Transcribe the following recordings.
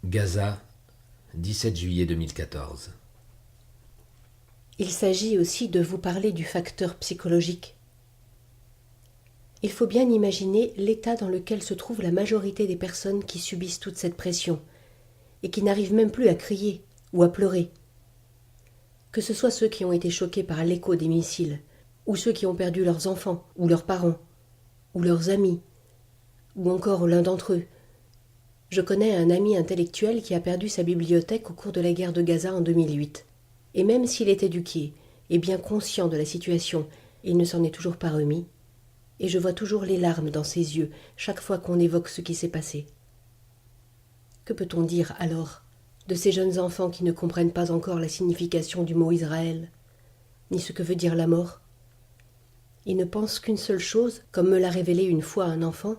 Gaza, 17 juillet 2014. Il s'agit aussi de vous parler du facteur psychologique. Il faut bien imaginer l'état dans lequel se trouve la majorité des personnes qui subissent toute cette pression et qui n'arrivent même plus à crier ou à pleurer. Que ce soit ceux qui ont été choqués par l'écho des missiles, ou ceux qui ont perdu leurs enfants, ou leurs parents, ou leurs amis, ou encore l'un d'entre eux. Je connais un ami intellectuel qui a perdu sa bibliothèque au cours de la guerre de Gaza en 2008. Et même s'il est éduqué et bien conscient de la situation, il ne s'en est toujours pas remis. Et je vois toujours les larmes dans ses yeux chaque fois qu'on évoque ce qui s'est passé. Que peut-on dire alors de ces jeunes enfants qui ne comprennent pas encore la signification du mot Israël, ni ce que veut dire la mort? Ils ne pensent qu'une seule chose, comme me l'a révélé une fois un enfant: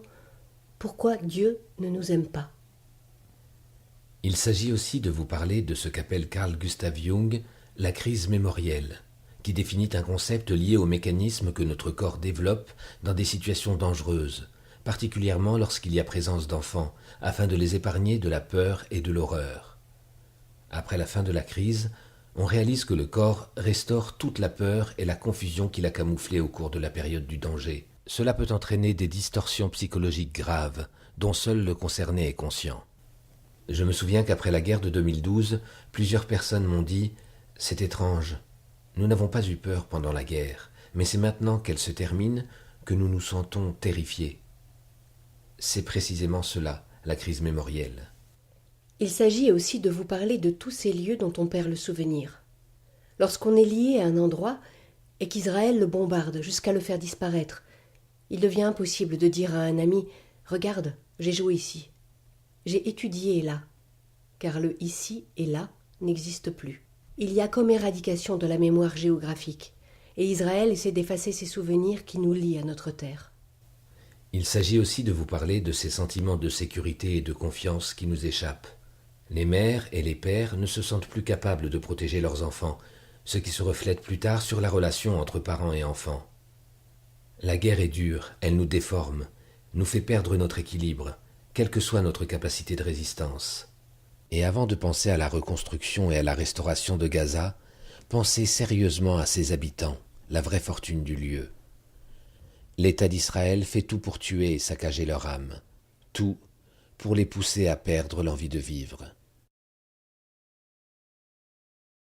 pourquoi Dieu ne nous aime pas? Il s'agit aussi de vous parler de ce qu'appelle Carl Gustav Jung la crise mémorielle, qui définit un concept lié au mécanisme que notre corps développe dans des situations dangereuses, particulièrement lorsqu'il y a présence d'enfants, afin de les épargner de la peur et de l'horreur. Après la fin de la crise, on réalise que le corps restaure toute la peur et la confusion qu'il a camouflée au cours de la période du danger. Cela peut entraîner des distorsions psychologiques graves, dont seul le concerné est conscient. Je me souviens qu'après la guerre de 2012, plusieurs personnes m'ont dit « C'est étrange, nous n'avons pas eu peur pendant la guerre, mais c'est maintenant qu'elle se termine que nous nous sentons terrifiés. » C'est précisément cela, la crise mémorielle. Il s'agit aussi de vous parler de tous ces lieux dont on perd le souvenir. Lorsqu'on est lié à un endroit et qu'Israël le bombarde jusqu'à le faire disparaître, il devient impossible de dire à un ami « Regarde, j'ai joué ici. J'ai étudié là. » Car le ici et là n'existe plus. Il y a comme éradication de la mémoire géographique, et Israël essaie d'effacer ces souvenirs qui nous lient à notre terre. Il s'agit aussi de vous parler de ces sentiments de sécurité et de confiance qui nous échappent. Les mères et les pères ne se sentent plus capables de protéger leurs enfants, ce qui se reflète plus tard sur la relation entre parents et enfants. La guerre est dure, elle nous déforme, nous fait perdre notre équilibre, quelle que soit notre capacité de résistance. Et avant de penser à la reconstruction et à la restauration de Gaza, pensez sérieusement à ses habitants, la vraie fortune du lieu. L'État d'Israël fait tout pour tuer et saccager leur âme, tout pour les pousser à perdre l'envie de vivre.